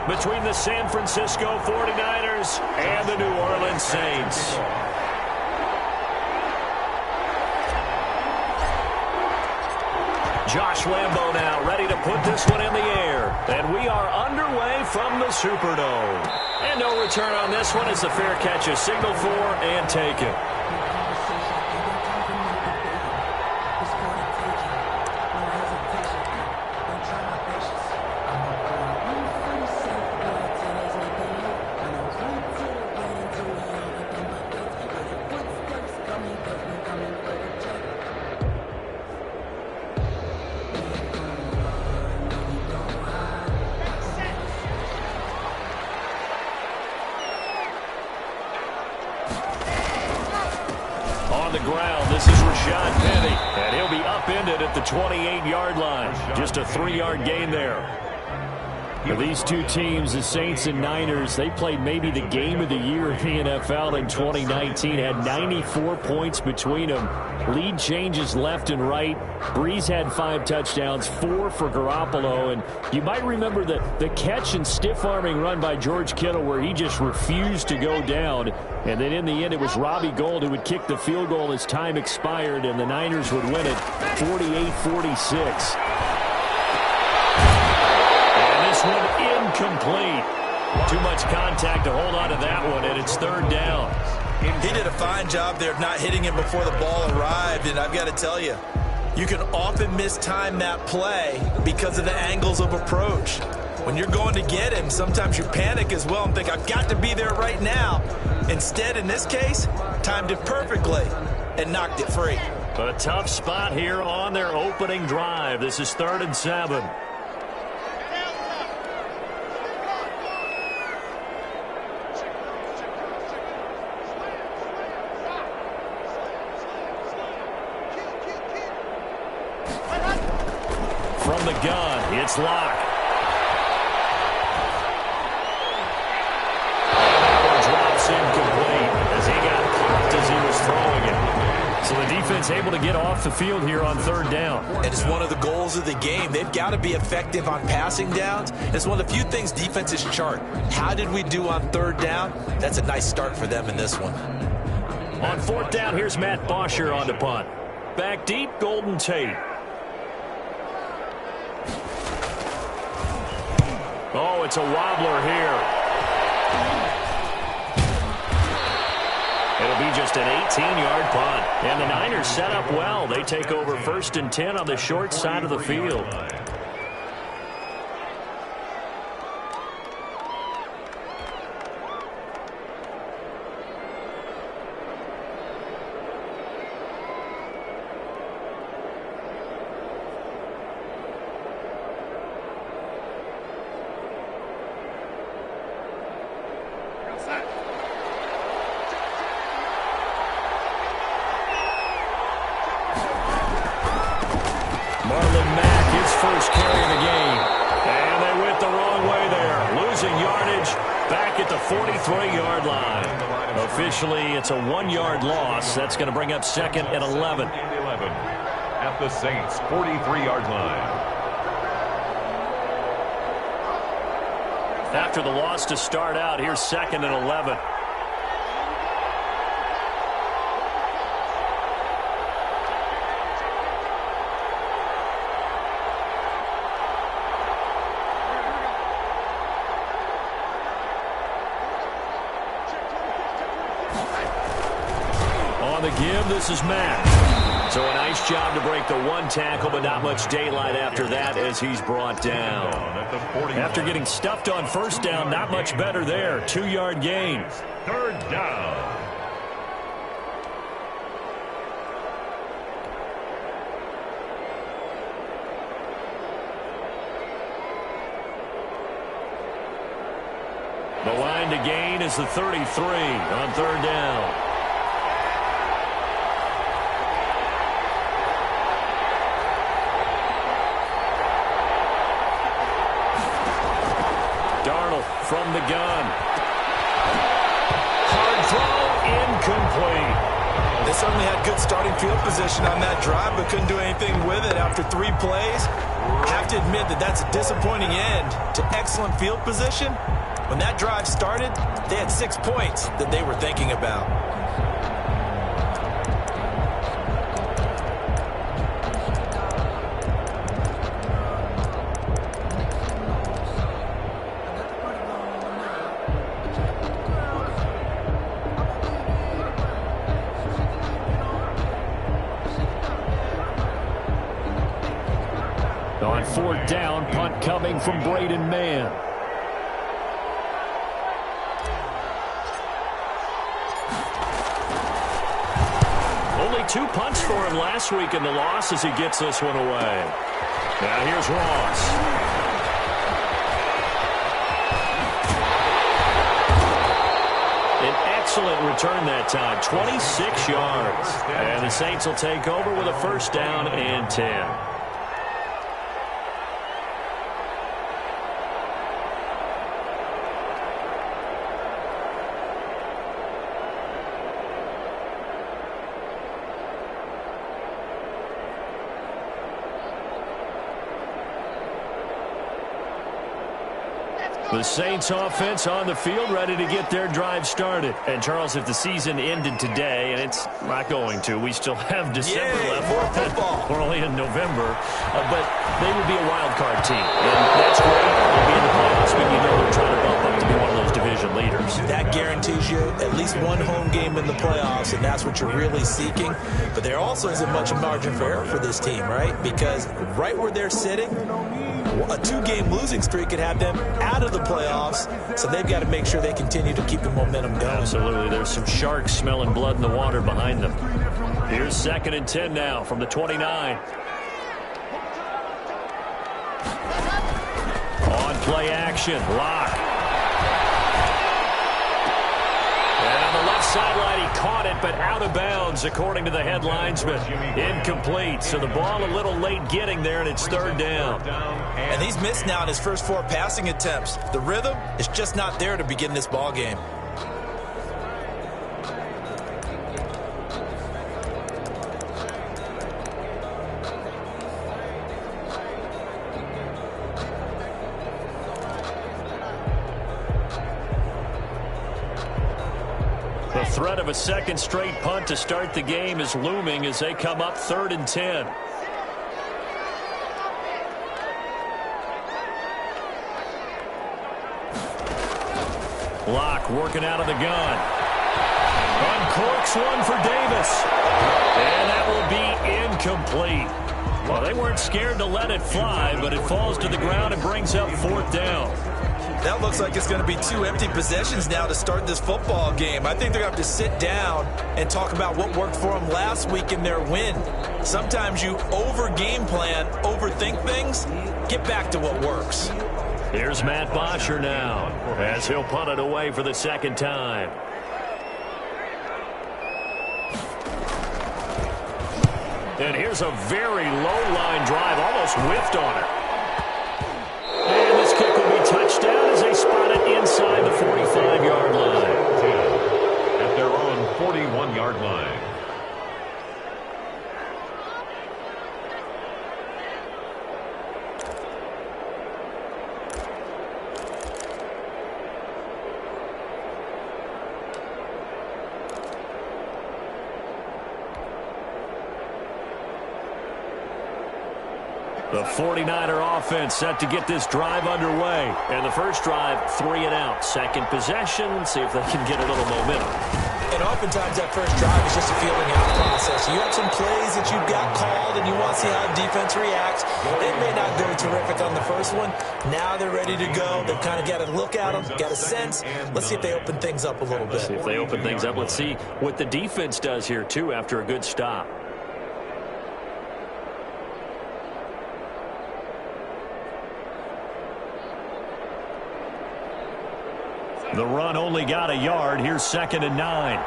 between the San Francisco 49ers and the New Orleans Saints. Josh Lambo now ready to put this one in the air. And we are underway from the Superdome. And no return on this one as the fair catch is signaled for and taken. And he'll be upended at the 28-yard line. Just a 3-yard gain there. For these two teams, the Saints and Niners, they played maybe the game of the year in the NFL in 2019. Had 94 points between them. Lead changes left and right. Breeze had 5 touchdowns, 4 for Garoppolo. And you might remember the catch and stiff-arming run by George Kittle where he just refused to go down. And then in the end, it was Robbie Gould who would kick the field goal as time expired, and the Niners would win it 48-46. And this one incomplete. Too much contact to hold on to that one, and it's 3rd down. He did a fine job there of not hitting him before the ball arrived, and I've got to tell you, you can often mistime that play because of the angles of approach. When you're going to get him, sometimes you panic as well and think, I've got to be there right now. Instead, in this case, timed it perfectly and knocked it free. A tough spot here on their opening drive. This is 3rd and 7. From the gun, it's Locke. Incomplete as he got popped as he was throwing it. So the defense able to get off the field here on 3rd down. And it's one of the goals of the game. They've got to be effective on passing downs. It's one of the few things defenses chart. How did we do on 3rd down? That's a nice start for them in this one. On 4th down, here's Matt Bosher on the punt. Back deep, Golden Tate. Oh, it's a wobbler here. It'll be just an 18-yard punt. And the Niners set up well. They take over 1st and 10 on the short side of the field. First carry of the game. And they went the wrong way there. Losing yardage back at the 43-yard line. Officially, it's a 1-yard loss. That's going to bring up 2nd and 11. At the Saints' 43-yard line. After the loss to start out, here's 2nd and 11. On the give, this is Matt. So a nice job to break the 1 tackle, but not much daylight after that as he's brought down. After getting stuffed on 1st down, not much better there. 2-yard gain. 3rd down. The line to gain is the 33 on 3rd down. From the gun. Hard throw, incomplete. They certainly had good starting field position on that drive, but couldn't do anything with it after 3 plays. Have to admit that that's a disappointing end to excellent field position. When that drive started, they had 6 points that they were thinking about. On 4th down, punt coming from Braden Mann. Only 2 punts for him last week in the loss as he gets this one away. Now here's Ross. An excellent return that time, 26 yards. And the Saints will take over with a 1st down and 10. The Saints offense on the field, ready to get their drive started. And, Charles, if the season ended today, and it's not going to, we still have December left. More football. We're only in November. But they would be a wild card team. And that's great. They'll be in the playoffs, but you know they're trying to bump up to be one of those division leaders. That guarantees you at least one home game in the playoffs, and that's what you're really seeking. But there also isn't much margin for error for this team, right? Because right where they're sitting, a 2-game losing streak could have them out of the playoffs, so they've got to make sure they continue to keep the momentum going. Absolutely. There's some sharks smelling blood in the water behind them. Here's 2nd and 10 now from the 29. On play action, Locke. And on the left sideline, he caught it, but out of bounds, according to the head linesman. Incomplete, so the ball a little late getting there, and it's 3rd down. And he's missed now in his first 4 passing attempts. The rhythm is just not there to begin this ball game. The threat of a 2nd straight punt to start the game is looming as they come up 3rd and 10. Locke working out of the gun. Uncorks one for Davis. And that will be incomplete. Well, they weren't scared to let it fly, but it falls to the ground and brings up 4th down. That looks like it's going to be 2 empty possessions now to start this football game. I think they're going to have to sit down and talk about what worked for them last week in their win. Sometimes you over-game plan, overthink things, get back to what works. Here's Matt Bosher now as he'll punt it away for the 2nd time. And here's a very low-line drive, almost whiffed on it. And this kick will be touchdown as they spot it inside the 45-yard line. At their own 41-yard line. The 49er offense set to get this drive underway. And the first drive, 3 and out. 2nd possession, see if they can get a little momentum. And oftentimes that first drive is just a feeling out process. You have some plays that you've got called and you want to see how the defense reacts. It may not go terrific on the first one. Now they're ready to go. They've kind of got a look at them, got a sense. Let's see if they open things up a little bit. See if they open things up. Let's see what the defense does here, too, after a good stop. The run only got a yard. Here's 2nd and 9.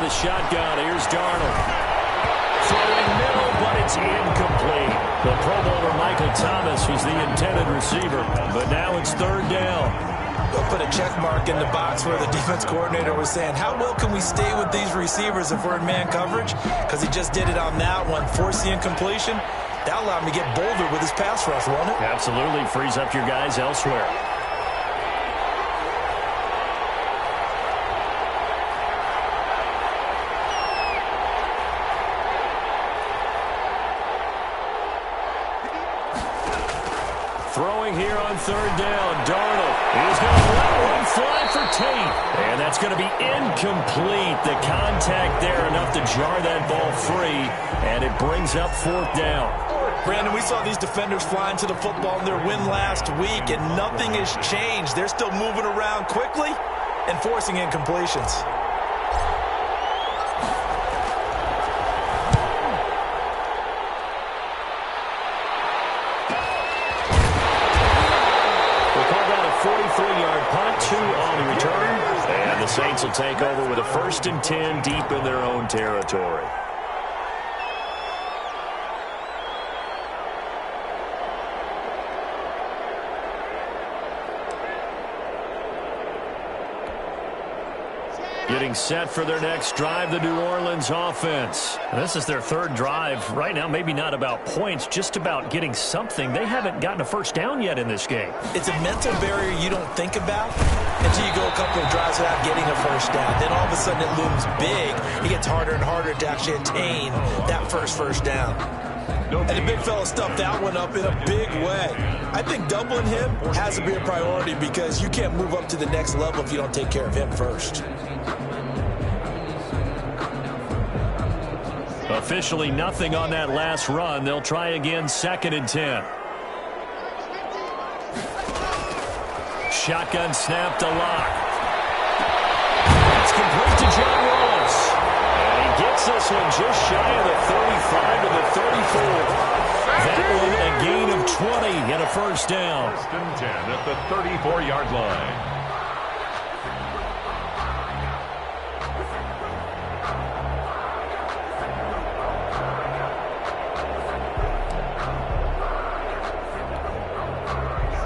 the shotgun. Here's Darnold. Throwing middle, but it's incomplete. The Pro Bowler Michael Thomas was the intended receiver, but now it's third down. They'll put a check mark in the box where the defense coordinator was saying, how well can we stay with these receivers if we're in man coverage? Because he just did it on that one, force the incompletion. That allowed him to get bolder with his pass rush, won't it? Absolutely, frees up your guys elsewhere. Throwing here on third down, Darnold. He's going to let one fly for Tate. And that's going to be incomplete. The contact there enough to jar that ball free. And it brings up fourth down. Brandon, we saw these defenders flying to the football in their win last week, and nothing has changed. They're still moving around quickly and forcing incompletions. And the Saints will take over with a 1st and 10 deep in their own territory. Getting set for their next drive, the New Orleans offense. And this is their third drive. Right now, maybe not about points, just about getting something. They haven't gotten a first down yet in this game. It's a mental barrier you don't think about until you go a couple of drives without getting a first down. Then all of a sudden it looms big. It gets harder and harder to actually attain that first down. And the big fella stuffed that one up in a big way. I think doubling him has to be a priority because you can't move up to the next level if you don't take care of him first. Officially nothing on that last run. They'll try again, 2nd and 10. Shotgun snap to Locke. It's complete to John Ross. And he gets this one just shy of the 35 to the 34. That one a gain of 20 and a first down. 1st and 10 at the 34-yard line.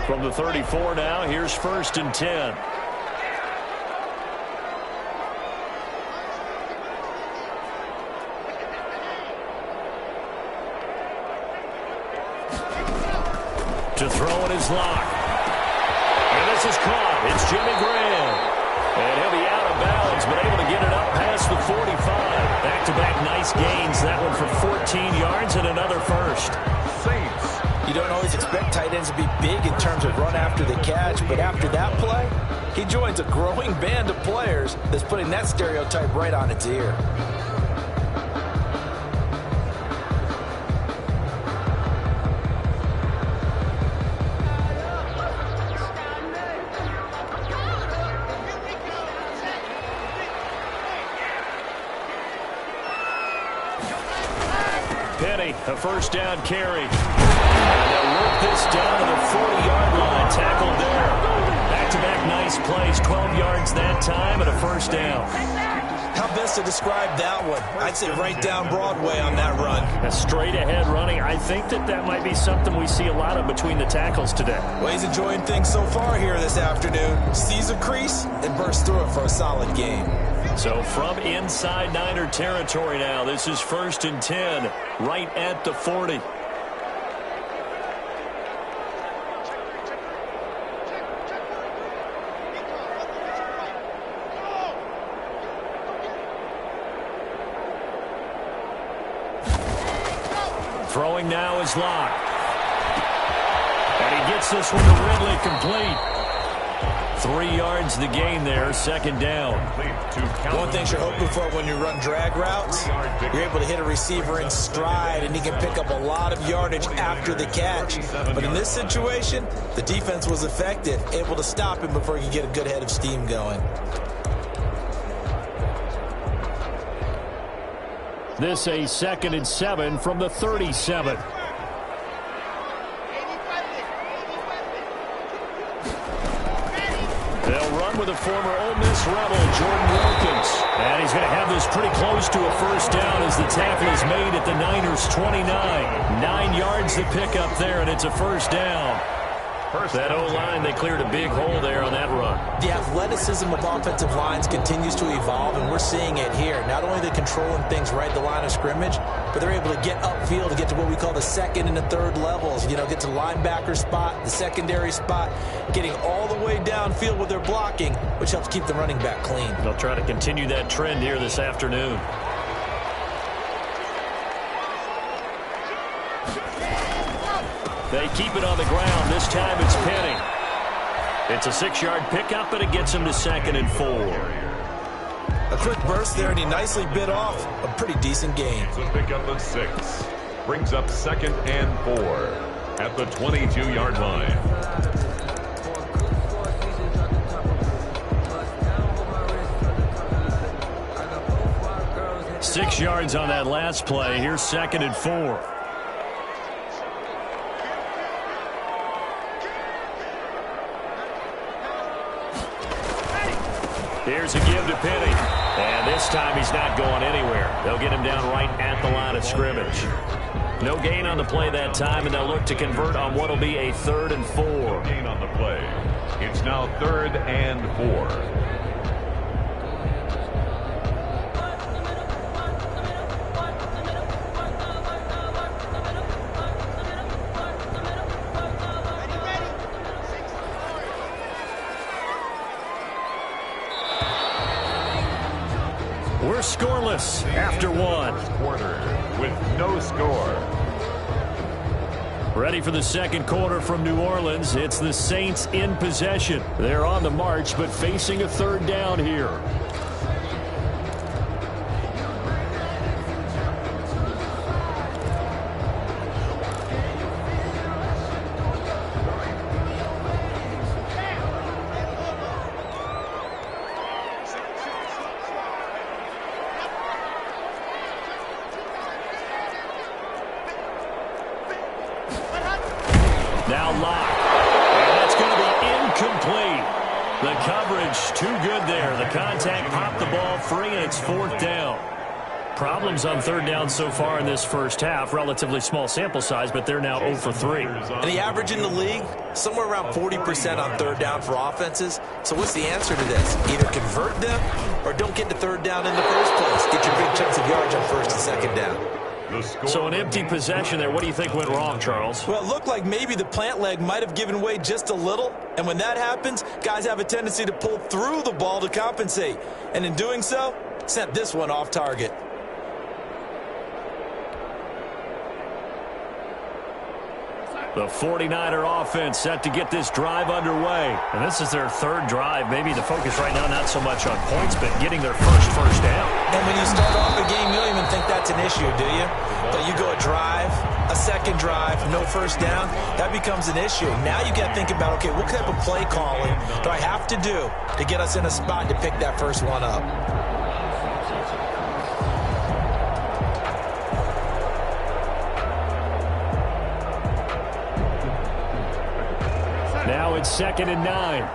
From the 34 now, here's 1st and 10. To throw it is Locke. And this is caught. It's Jimmy Graham. And he'll be out of bounds, but able to get it up past the 45. Back-to-back nice gains. That one for 14 yards and another first. Saints. You don't always expect tight ends to be big in terms of run after the catch, but after that play, he joins a growing band of players that's putting that stereotype right on its ear. Penny, a first down carry. And they'll work this down to the 40-yard line. Tackled there. Back-to-back nice plays. 12 yards that time and a first down. How best to describe that one? I'd say right down Broadway on that run. A straight-ahead running. I think that might be something we see a lot of between the tackles today. Well, he's enjoying things so far here this afternoon. Sees a crease and bursts through it for a solid game. So from inside Niner territory now, this is 1st and 10, right at the 40. Throwing now is Locke. And he gets this one to Ridley complete. 3 yards the gain there, 2nd down. One thing you're hoping for when you run drag routes, you're able to hit a receiver in stride, and he can pick up a lot of yardage after the catch. But in this situation, the defense was effective, able to stop him before he could get a good head of steam going. This a 2nd and 7 from the 37. They'll run with a former Ole Miss Rebel, Jordan Wilkins. And he's going to have this pretty close to a first down as the tackle is made at the Niners' 29. 9 yards to pick up there, and it's a first down. That O-line, they cleared a big hole there on that run. The athleticism of offensive lines continues to evolve, and we're seeing it here. Not only are they controlling things right at the line of scrimmage, but they're able to get upfield to get to what we call the second and the third levels. You know, get to the linebacker spot, the secondary spot, getting all the way downfield with their blocking, which helps keep the running back clean. They'll try to continue that trend here this afternoon. They keep it on the ground. This time it's Penny. It's a 6-yard pickup, and it gets him to 2nd and 4. A quick burst there, and he nicely bit off a pretty decent gain. It's a pickup of 6. Brings up 2nd and 4 at the 22-yard line. Six yards on that last play. Here's 2nd and 4. Here's a give to Penny. And this time he's not going anywhere. They'll get him down right at the line of scrimmage. No gain on the play that time, and they'll look to convert on what will be a 3rd and 4. Gain on the play. It's now 3rd and 4. We're scoreless after 1. Quarter with no score. Ready for the second quarter from New Orleans. It's the Saints in possession. They're on the march, but facing a 3rd down here. Now locked. And that's going to be incomplete. The coverage too good there. The contact popped the ball free, and it's 4th down. Problems on 3rd down so far in this first half. Relatively small sample size, but they're now 0 for 3. And the average in the league, somewhere around 40% on 3rd down for offenses. So what's the answer to this? Either convert them or don't get to 3rd down in the first place. Get your big chunks of yards on 1st and 2nd down. So an empty possession there. What do you think went wrong, Charles? Well, it looked like maybe the plant leg might have given way just a little. And when that happens, guys have a tendency to pull through the ball to compensate. And in doing so, sent this one off target. The 49er offense set to get this drive underway. And this is their 3rd drive. Maybe the focus right now not so much on points, but getting their first down. And when you start off a game, you don't even think that's an issue, do you? But you go a drive, a 2nd drive, no 1st down, that becomes an issue. Now you got to think about, okay, what type of play calling do I have to do to get us in a spot to pick that first one up? Now it's 2nd and 9.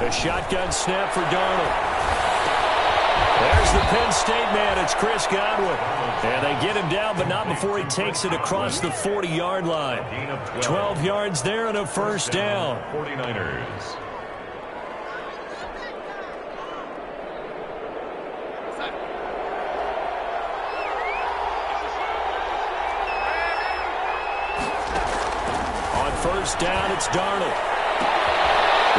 A shotgun snap for Darnold. There's the Penn State man. It's Chris Godwin. And they get him down, but not before he takes it across the 40-yard line. 12 yards there and a first down. 49ers. On first down, it's Darnold.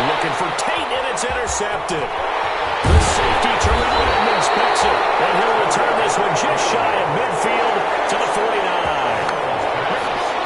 Looking for Tate, and it's intercepted. The safety, Terrell Edmonds, picks it. And he'll return this one just shy of midfield to the 49.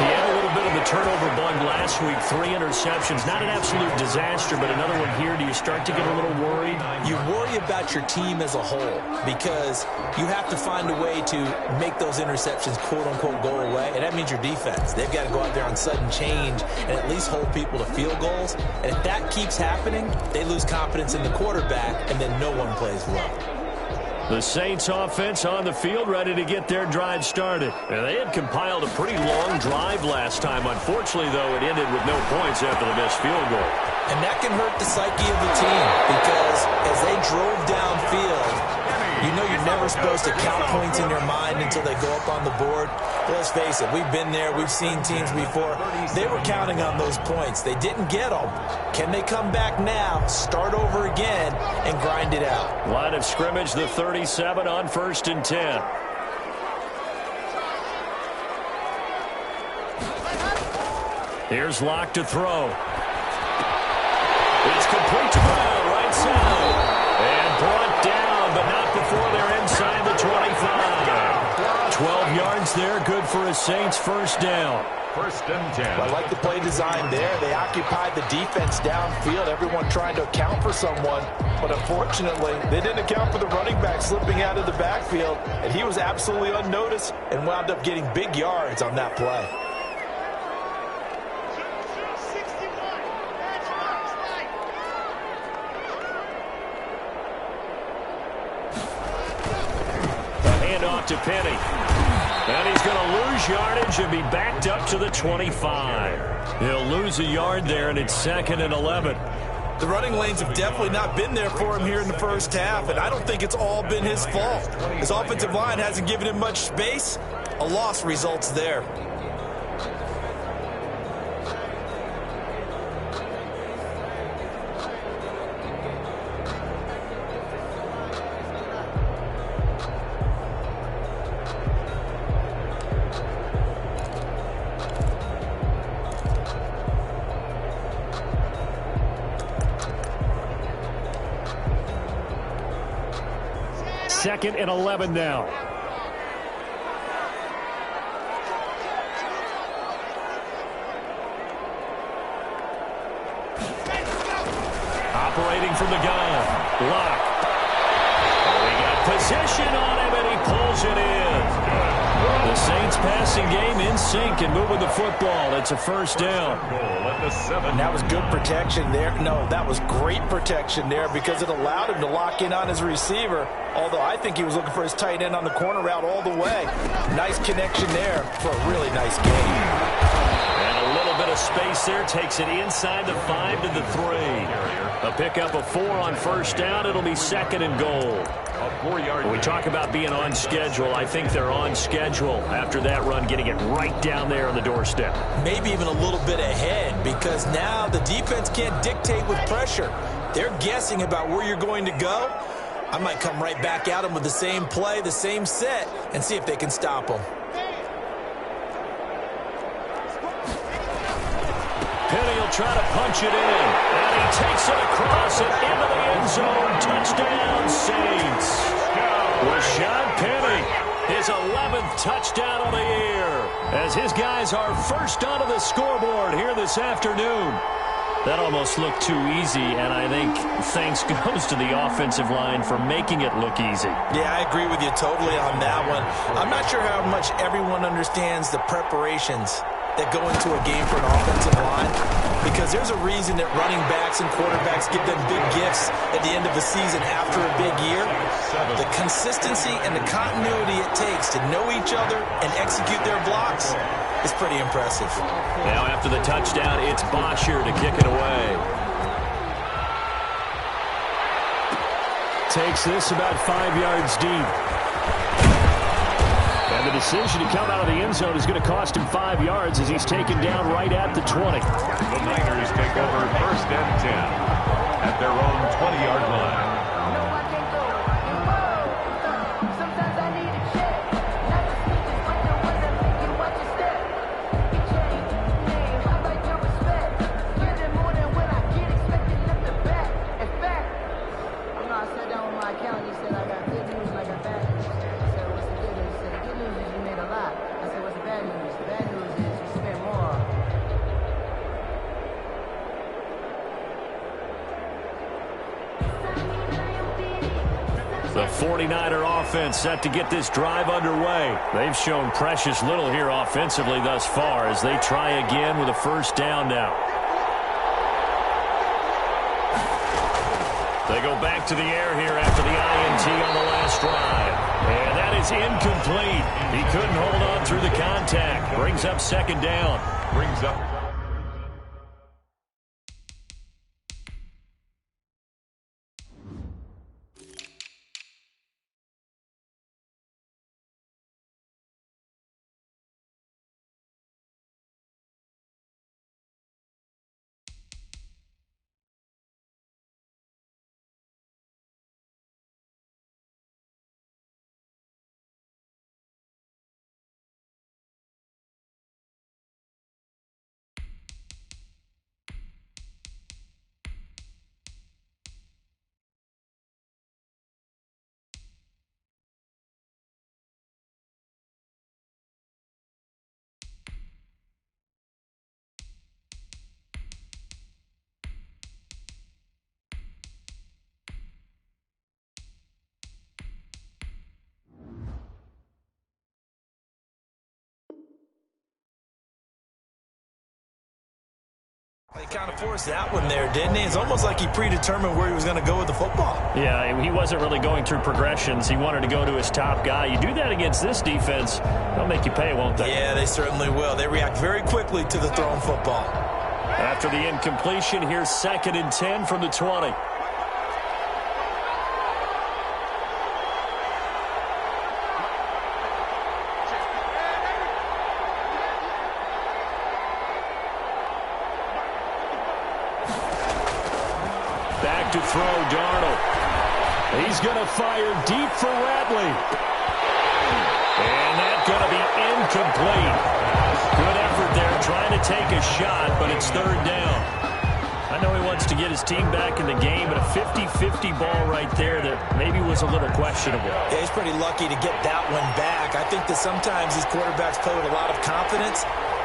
He had a little bit of a turnover bug last week, 3 interceptions. Not an absolute disaster, but another one here. Do you start to get a little worried? You worry about your team as a whole because you have to find a way to make those interceptions, quote-unquote, go away, and that means your defense. They've got to go out there on sudden change and at least hold people to field goals, and if that keeps happening, they lose confidence in the quarterback, and then no one plays well. The Saints offense on the field, ready to get their drive started. And they had compiled a pretty long drive last time. Unfortunately, though, it ended with no points after the missed field goal. And that can hurt the psyche of the team because as they drove downfield, you know you're never supposed to count points in your mind until they go up on the board. But let's face it, we've been there. We've seen teams before. They were counting on those points. They didn't get them. Can they come back now, start over again, and grind it out? Line of scrimmage, the 37 on 1st and 10. Here's Locke to throw. It's complete to Brown, right side. And brought down, but not before they're inside the 25. 12 yards there, good for a Saints first down. 1st and 10. I like the play design there. They occupied the defense downfield, everyone trying to account for someone. But unfortunately, they didn't account for the running back slipping out of the backfield. And he was absolutely unnoticed and wound up getting big yards on that play. Off to Penny. And he's going to lose yardage and be backed up to the 25. He'll lose a yard there, and it's 2nd and 11. The running lanes have definitely not been there for him here in the first half, and I don't think it's all been his fault. His offensive line hasn't given him much space. A loss results there. Second and 11 now. Operating from the gun. Locke. We got possession on him, and he pulls it in. The Saints passing game in sync and moving the football. It's a first down. And that was good protection there. No, that was great protection there because it allowed him to lock in on his receiver. Although I think he was looking for his tight end on the corner route all the way. Nice connection there for a really nice game. And a little bit of space there. Takes it inside the 5 to the 3. A pickup of 4 on first down. It'll be 2nd and goal. When we talk about being on schedule, I think they're on schedule after that run, getting it right down there on the doorstep. Maybe even a little bit ahead because now the defense can't dictate with pressure. They're guessing about where you're going to go. I might come right back at them with the same play, the same set, and see if they can stop them. Penny will try to punch it in, and he takes it across and into the end zone. Touchdown, Saints. Rashad Penny, his 11th touchdown of the year, as his guys are first onto the scoreboard here this afternoon. That almost looked too easy, and I think thanks goes to the offensive line for making it look easy. Yeah, I agree with you totally on that one. I'm not sure how much everyone understands the preparations that go into a game for an offensive line, because there's a reason that running backs and quarterbacks give them big gifts at the end of the season after a big year. The consistency and the continuity it takes to know each other and execute their blocks is pretty impressive. Now after the touchdown, it's Bosher to kick it away. Takes this about 5 yards deep. And the decision to come out of the end zone is going to cost him 5 yards as he's taken down right at the 20. The Niners take over 1st and 10 at their own 20-yard line. The 49er offense set to get this drive underway. They've shown precious little here offensively thus far as they try again with a first down now. They go back to the air here after the INT on the last drive. And that is incomplete. He couldn't hold on through the contact. Brings up second down. Brings up. He kind of forced that one there, didn't he? It's almost like he predetermined where he was going to go with the football. Yeah, he wasn't really going through progressions. He wanted to go to his top guy. You do that against this defense, they'll make you pay, won't they? Yeah, they certainly will. They react very quickly to the thrown football. After the incompletion, here's 2nd and 10 from the 20. Back to throw, Darnold. He's going to fire deep for Ratley. And that's going to be incomplete. Good effort there trying to take a shot, but it's 3rd down. I know he wants to get his team back in the game, but a 50-50 ball right there that maybe was a little questionable. Yeah, he's pretty lucky to get that one back. I think that sometimes these quarterbacks play with a lot of confidence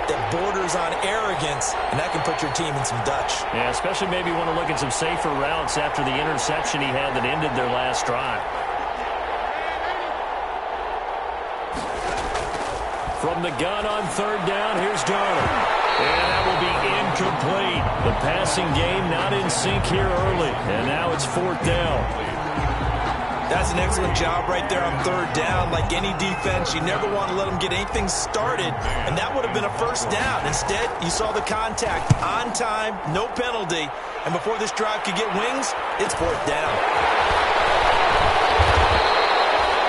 that borders on arrogance, and that can put your team in some Dutch. Yeah, especially maybe want to look at some safer routes after the interception he had that ended their last drive. From the gun on 3rd down, here's Darnold. And that will be incomplete. The passing game not in sync here early. And now it's 4th down. That's an excellent job right there on 3rd down. Like any defense, you never want to let them get anything started, and that would have been a first down. Instead, you saw the contact on time, no penalty, and before this drive could get wings, it's 4th down.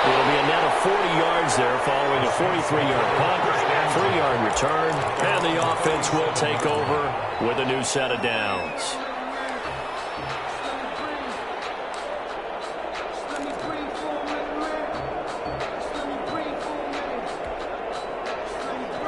It'll be a net of 40 yards there following a 43-yard punt, 3-yard return, and the offense will take over with a new set of downs.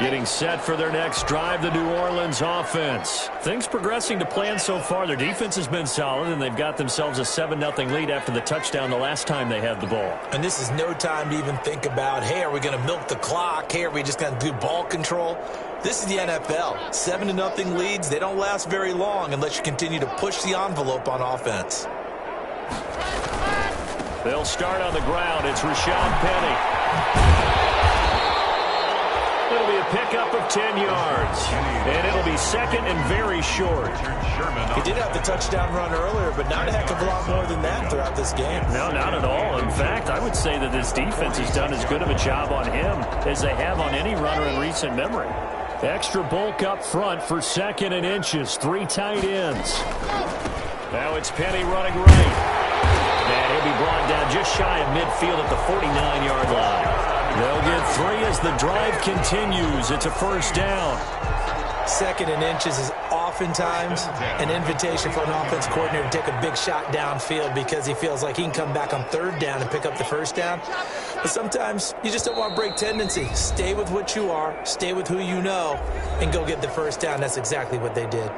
Getting set for their next drive, the New Orleans offense. Things progressing to plan so far. Their defense has been solid, and they've got themselves a 7-0 lead after the touchdown the last time they had the ball. And this is no time to even think about, hey, are we going to milk the clock? Hey, are we just going to do ball control? This is the NFL. 7-0 leads, they don't last very long unless you continue to push the envelope on offense. They'll start on the ground. It's Rashad Penny. It'll be a pickup of 10 yards. And it'll be 2nd and very short. He did have the touchdown run earlier, but not a heck of a lot more than that throughout this game. No, not at all. In fact, I would say that this defense has done as good of a job on him as they have on any runner in recent memory. Extra bulk up front for 2nd and inches. 3 tight ends. Now it's Penny running right. And he'll be brought down just shy of midfield at the 49-yard line. They'll get 3 as the drive continues. It's a first down. 2nd and inches is oftentimes an invitation for an offense coordinator to take a big shot downfield because he feels like he can come back on 3rd down and pick up the first down. But sometimes you just don't want to break tendency. Stay with what you are, stay with who you know, and go get the first down. That's exactly what they did.